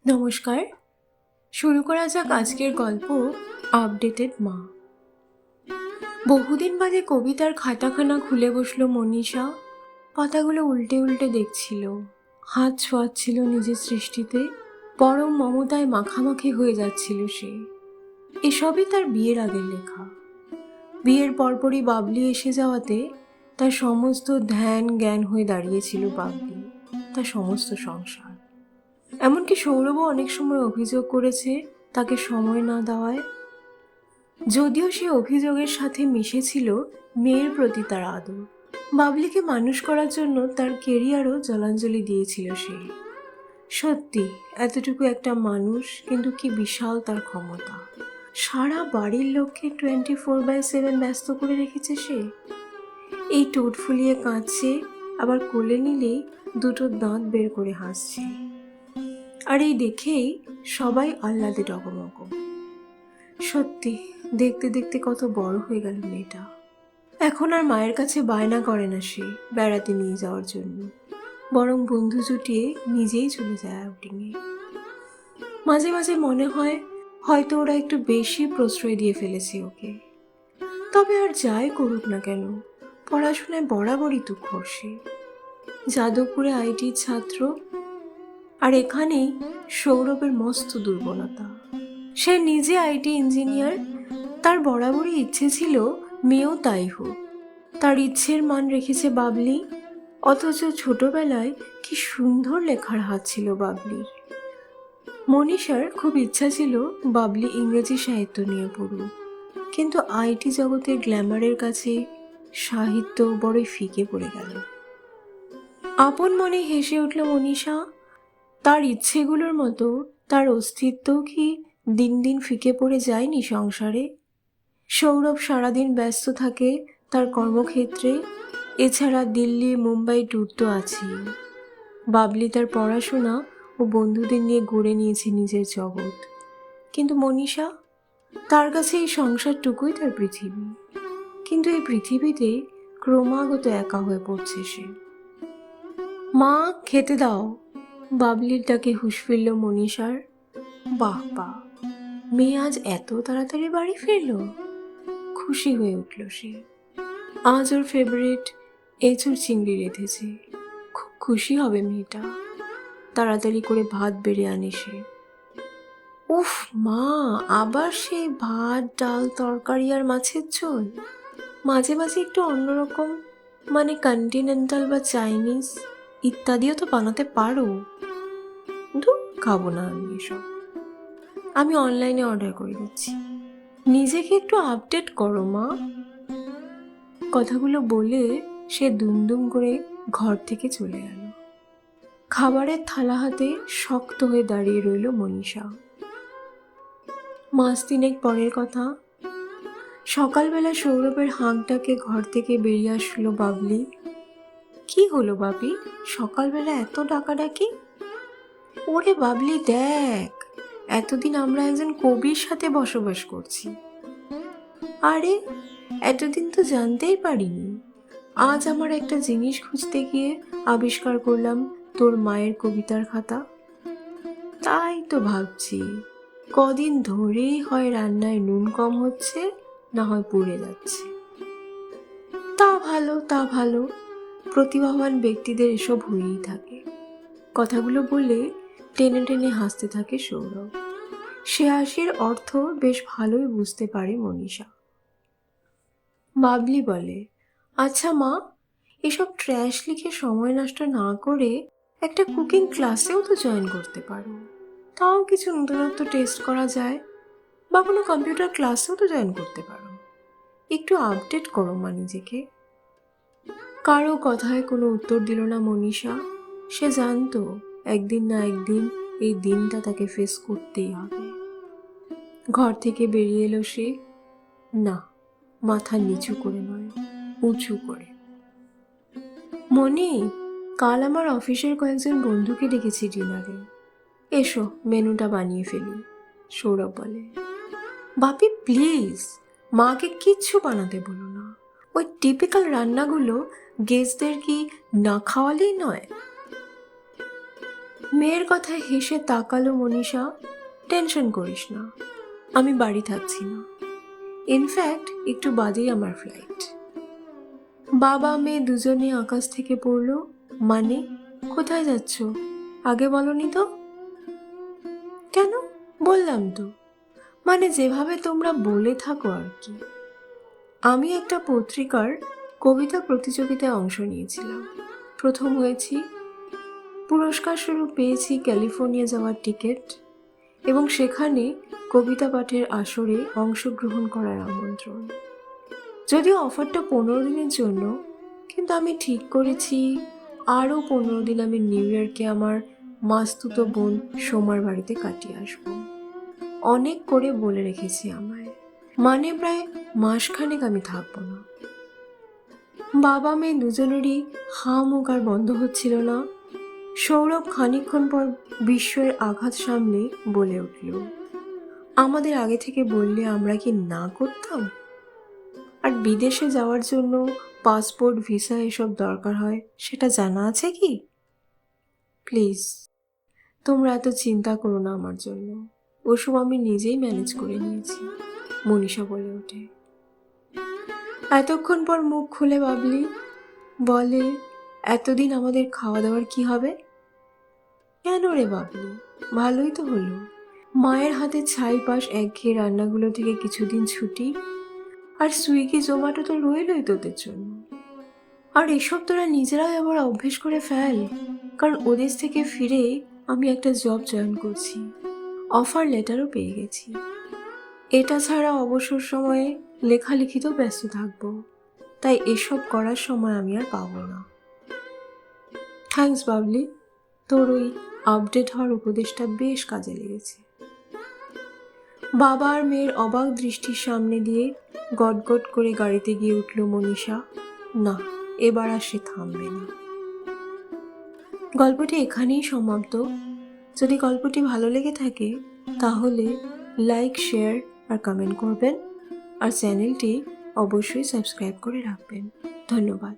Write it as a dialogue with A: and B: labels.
A: নমস্কার। শুরু করা যাক আজকের গল্প আপডেটেড মা। বহুদিন বাদে কবিতার খাতাখানা খুলে বসলো মনীষা। পাতাগুলো উল্টে উল্টে দেখছিল, হাত ছোঁয়াচ্ছিল নিজের সৃষ্টিতে, পরম মমতায় মাখামাখি হয়ে যাচ্ছিল সে। এসবই তার বিয়ের আগের লেখা। বিয়ের পরপরই বাবলি এসে যাওয়াতে তার সমস্ত ধ্যান জ্ঞান হয়ে দাঁড়িয়েছিল বাবলি, তার সমস্ত সংসার। এমনকি সৌরভও অনেক সময় অভিযোগ করেছে তাকে সময় না দেওয়ায়। যদিও সে অভিযোগের সাথে মিশেছিল মেয়ের প্রতি তার আদর। বাবলিকে মানুষ করার জন্য তার কেরিয়ারও জলাঞ্জলি দিয়েছিল সে। সত্যি এতটুকু একটা মানুষ, কিন্তু কি বিশাল তার ক্ষমতা। সারা বাড়ির লোককে 24/7 ব্যস্ত করে রেখেছে সে। এই ঠোঁট ফুলিয়ে কাঁদছে, আবার কোলে নিলেই দুটো দাঁত বের করে হাসছে। আর এই দেখেই সবাই আহ্লাদে ডগমগ। সত্যি দেখতে দেখতে কত বড় হয়ে গেল মেয়েটা। এখন আর মায়ের কাছে বায়না করে না সে বেড়াতে নিয়ে যাওয়ার জন্য, বরং বন্ধু জুটিয়ে নিজেই চলে যায় আউটিংয়ে। মাঝে মাঝে মনে হয় হয়তো ওরা একটু বেশি প্রশ্রয় দিয়ে ফেলেছে ওকে। তবে আর যাই করুক না কেন, পড়াশোনায় বরাবরই তুখোর সে। যাদবপুরে আইটির ছাত্র, আর এখানেই সৌরভের মস্ত দুর্বলতা। সে নিজে আইটি ইঞ্জিনিয়ার, তার বরাবরই ইচ্ছে ছিল মেয়েও তাই হোক। তার ইচ্ছের মান রেখেছে বাবলি, অথচ ছোটবেলায় কি সুন্দর লেখার হাত ছিল বাবলির। মনীষার খুব ইচ্ছা ছিল বাবলি ইংরেজি সাহিত্য নিয়ে পড়ুক, কিন্তু আইটি জগতের গ্ল্যামারের কাছে সাহিত্য বড়ই ফিকে পড়ে গেল। আপন মনে হেসে উঠল মনীষা। তার ইচ্ছেগুলোর মতো তার অস্তিত্বও কি দিন দিন ফিকে পড়ে যায়নি সংসারে? সৌরভ সারাদিন ব্যস্ত থাকে তার কর্মক্ষেত্রে, এছাড়া দিল্লি মুম্বাই ট্যুর তো আছেই। বাবলি তার পড়াশোনা ও বন্ধুদের নিয়ে গড়ে নিয়েছে নিজের জগৎ, কিন্তু মনীষা, তার কাছে এই সংসারটুকুই তার পৃথিবী। কিন্তু এই পৃথিবীতে ক্রমাগত একা হয়ে পড়ছে সে। মা, খেতে দাও। বাবলির ডাকে হুঁশ ফিরল মনীষার। বাহ বাহ, মেয়ে আজ এত তাড়াতাড়ি বাড়ি ফিরল। খুশি হয়ে উঠল সে। আজ ওর ফেভারিট এঁচোড় চিংড়ি রেঁধেছে। খুব খুশি হবে মেয়েটা। তাড়াতাড়ি করে ভাত বেড়ে আনে সে। উফ মা, আবার সেই ভাত ডাল তরকারি আর মাছের ঝোল? মাঝে মাঝে একটু অন্যরকম, মানে কন্টিনেন্টাল বা চাইনিজ ইত্যাদিও তো বানাতে পারো। ধুর, খাবো না আমি এসব। আমি অনলাইনে অর্ডার করে দিচ্ছি। নিজেকে একটু আপডেট করো মা। কথাগুলো বলে সে দুমদুম করে ঘর থেকে চলে গেল। খাবারের থালা হাতে শক্ত হয়ে দাঁড়িয়ে রইল মনীষা। মাস তিনেক পরের কথা। সকালবেলা সৌরভের হাঁকডাকে ঘর থেকে বেরিয়ে আসলো বাবলি। কি হলো বাবি, সকালবেলা এত ডাকাডাকি? ওরে বাবলি দেখ, এতদিন আমরা একজন কবির সাথে বসবাস করছি। আরে, এতদিন তো জানতেই পারিনি। আজ আমার একটা জিনিস খুঁজতে গিয়ে আবিষ্কার করলাম তোর মায়ের কবিতার খাতা। তাই তো ভাবছি, কদিন ধরেই হয় রান্নায় নুন কম হচ্ছে, না হয় পুড়ে যাচ্ছে। তা ভালো, তা ভালো। প্রতিভাবান ব্যক্তিদের এসব হয়েই থাকে। কথাগুলো বলে টেনে টেনে হাসতে থাকে সৌরভ। সে হাসির অর্থ বেশ ভালোই বুঝতে পারে মনীষা। বাবলি বলে, আচ্ছা মা, এসব ট্র্যাশ লিখে সময় নষ্ট না করে একটা কুকিং ক্লাসেও তো জয়েন করতে পারো। তাও কিছু নতুনত্ব টেস্ট করা যায়। বা কোনো কম্পিউটার ক্লাসেও তো জয়েন করতে পারো। একটু আপডেট করো মা নিজেকে। কারো কথায় কোনো উত্তর দিল না মনীষা। সে জানতো একদিন না একদিন এই দিনটা তাকে ফেস করতেই হবে। ঘর থেকে বেরিয়ে এলো সে। না, মাথা নিচু করে নয়, উঁচু করে। মনি, কাল আমার অফিসের কয়েকজন বন্ধুকে ডেকেছি ডিনারে। এসো, মেনুটা বানিয়ে ফেলি, সৌরভ বলে। বাপি প্লিজ, মাকে কিচ্ছু বানাতে বলো না। ওই টিপিক্যাল রান্নাগুলো গেস্টদের কি না খাওয়ালেই নয়? মেয়ের কথায় হেসে তাকালো মনীষা। টেনশন করিস না, আমি বাড়ি থাকছি না। ইনফ্যাক্ট একটু বাদেই আমার ফ্লাইট। বাবা মেয়ে দুজনে আকাশ থেকে পড়লো। মানে, কোথায় যাচ্ছ? আগে বলনি তো। কেন, বললাম তো, মানে যেভাবে তোমরা বলে থাকো আর কি। আমি একটা পত্রিকার কবিতা প্রতিযোগিতায় অংশ নিয়েছিলাম, প্রথম হয়েছি। পুরস্কার স্বরূপ পেয়েছি ক্যালিফোর্নিয়া যাওয়ার টিকিট এবং সেখানে কবিতা পাঠের আসরে অংশগ্রহণ করার আমন্ত্রণ। যদিও অফারটা 15 দিনের জন্য, কিন্তু আমি ঠিক করেছি আরও 15 দিন আমি নিউ ইয়র্কে আমার মাস্তুতো বোন সোমার বাড়িতে কাটিয়ে আসবো। অনেক করে বলে রেখেছি আমায়, মানে প্রায় মাসখানেক আমি থাকবো না। বাবা মেয়ে দুজনেরই হাঁ মুখ আর বন্ধ হচ্ছিল না। সৌরভ খানিকক্ষণ পর বিস্ময়ের আঘাত সামলে বলে উঠল, আমাদের আগে থেকে বললে আমরা কি না করতাম? আর বিদেশে যাওয়ার জন্য পাসপোর্ট ভিসা এসব দরকার হয়, সেটা জানা আছে কি? প্লিজ, তোমরা এত চিন্তা করো না আমার জন্য, ওসব আমি নিজেই ম্যানেজ করে নিয়েছি, মনীষা বলে ওঠে। এতক্ষণ পর মুখ খুলে বাবলি বলে, এতদিন আমাদের খাওয়া দাওয়ার কি হবে? কেন রে বাবলি, ভালোই তো হলো। মায়ের হাতে ছাই পাশ একঘেয়ে রান্নাগুলো থেকে কিছুদিন ছুটি, আর সুইগি জোম্যাটো তো রইলই তোদের জন্য। আর এসব তোরা নিজেরাই আবার অভ্যেস করে ফেল, কারণ ওদেশ থেকে ফিরে আমি একটা জব জয়েন করছি, অফার লেটারও পেয়ে গেছি। এটা ছাড়া অবসর সময়ে লেখালেখিতেও ব্যস্ত থাকবো, তাই এসব করার সময় আমি আর পাবো না। থ্যাঙ্কস বাবলি, তোর ওই আপডেট হওয়ার উপদেশটা বেশ কাজে লেগেছে। বাবা আর মেয়ের অবাক দৃষ্টির সামনে দিয়ে গটগট করে গাড়িতে গিয়ে উঠল মনীষা। না, এবার আর সে থামবে না। গল্পটি এখানেই সমাপ্ত। যদি গল্পটি ভালো লেগে থাকে তাহলে লাইক, শেয়ার আর কমেন্ট করবেন, আর চ্যানেলটি অবশ্যই সাবস্ক্রাইব করে রাখবেন। ধন্যবাদ।